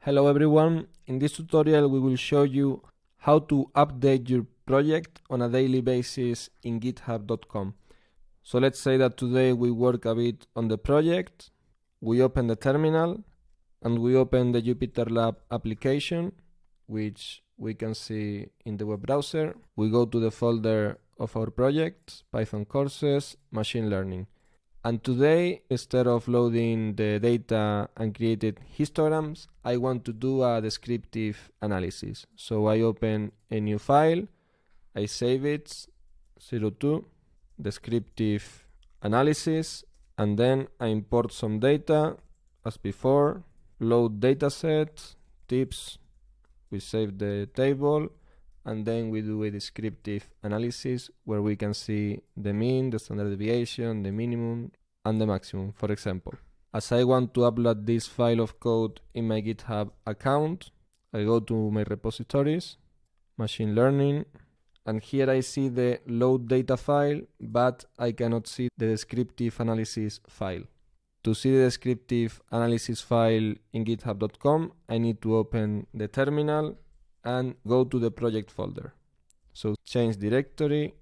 Hello everyone, in this tutorial we will show you how to update your project on a daily basis in github.com. So let's say that today we work a bit on the project, we open the terminal and we open the JupyterLab application, which we can see in the web browser. We go to the folder of our project, Python courses, machine learning. And today, instead of loading the data and creating histograms, I want to do a descriptive analysis. So I open a new file, I save it, 02, descriptive analysis, and then I import some data as before, load dataset, tips, we save the table, and then we do a descriptive analysis where we can see the mean, the standard deviation, the minimum, and the maximum, for example. As I want to upload this file of code in my GitHub account, I go to my repositories, machine learning, and here I see the load data file, but I cannot see the descriptive analysis file. To see the descriptive analysis file in github.com, I need to open the terminal and go to the project folder. So change directory,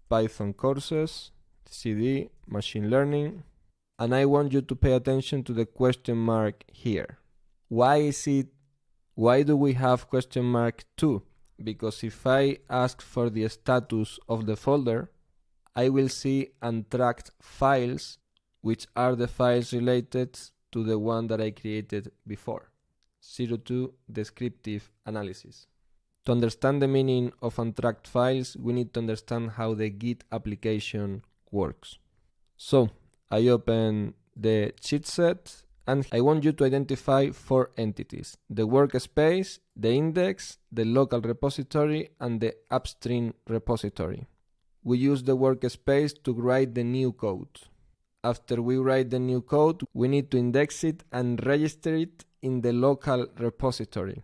Python courses, cd, machine learning, and I want you to pay attention to the question mark here. Why do we have question mark 2? Because if I ask for the status of the folder, I will see untracked files, which are the files related to the one that I created before. 02 descriptive analysis. To understand the meaning of untracked files, we need to understand how the Git application works. So I open the cheat set and I want you to identify 4 entities: the workspace, the index, the local repository, and the upstream repository. We use the workspace to write the new code. After we write the new code, we need to index it and register it in the local repository.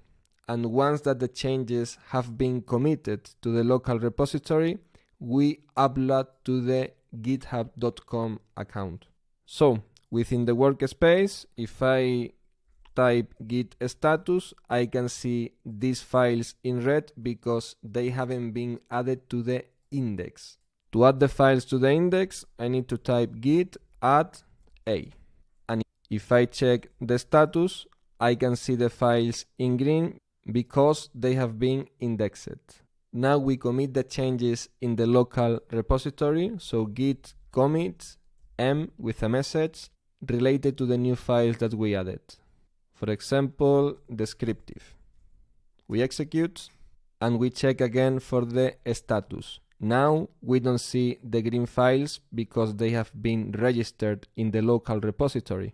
And once that the changes have been committed to the local repository, we upload to the github.com account. So within the workspace, if I type git status, I can see these files in red because they haven't been added to the index. To add the files to the index, I need to type git add a. And if I check the status, I can see the files in green because they have been indexed. Now we commit the changes in the local repository, so git commit m with a message related to the new files that we added. For example, descriptive. We execute and we check again for the status. Now we don't see the green files because they have been registered in the local repository.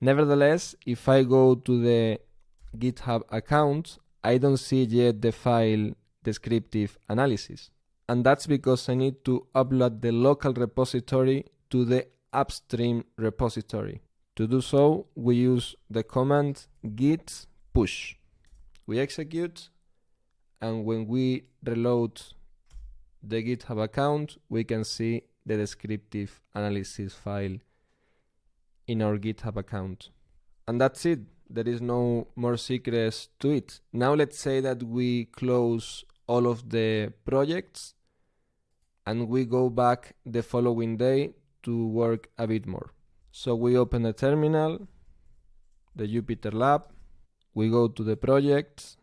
Nevertheless, if I go to the GitHub account, I don't see yet the file descriptive analysis. And that's because I need to upload the local repository to the upstream repository. To do so, we use the command git push. We execute, and when we reload the GitHub account, we can see the descriptive analysis file in our GitHub account. And that's it. There is no more secrets to it. Now let's say that we close all of the projects and we go back the following day to work a bit more. So we open the terminal, the JupyterLab, we go to the project,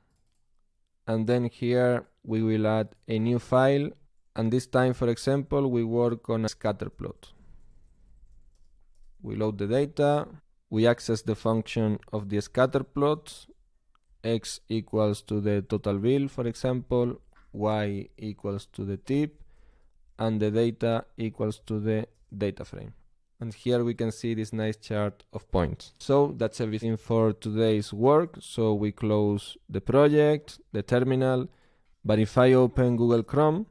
and then here we will add a new file, and this time, for example, we work on a scatter plot. We load the data, we access the function of the scatter plot, x equals to the total bill, for example, y equals to the tip, and the data equals to the data frame. And here we can see this nice chart of points. So that's everything for today's work. So we close the project, the terminal, but if I open Google Chrome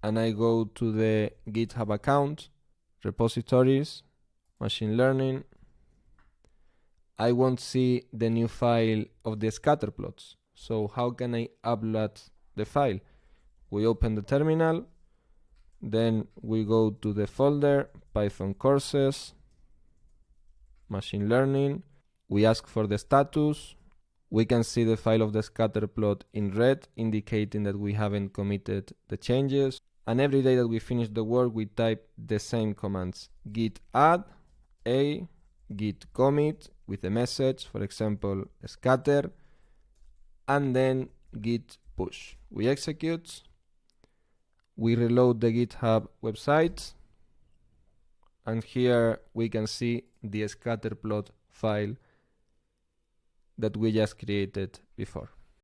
and I go to the GitHub account, repositories, machine learning, I won't see the new file of the scatter plots. So how can I upload the file? We open the terminal, then we go to the folder, Python courses, machine learning. We ask for the status, we can see the file of the scatter plot in red, indicating that we haven't committed the changes. And every day that we finish the work, we type the same commands: git add a, git commit with a message, for example, scatter, and then git push. We execute, we reload the GitHub website, and here we can see the scatter plot file that we just created before.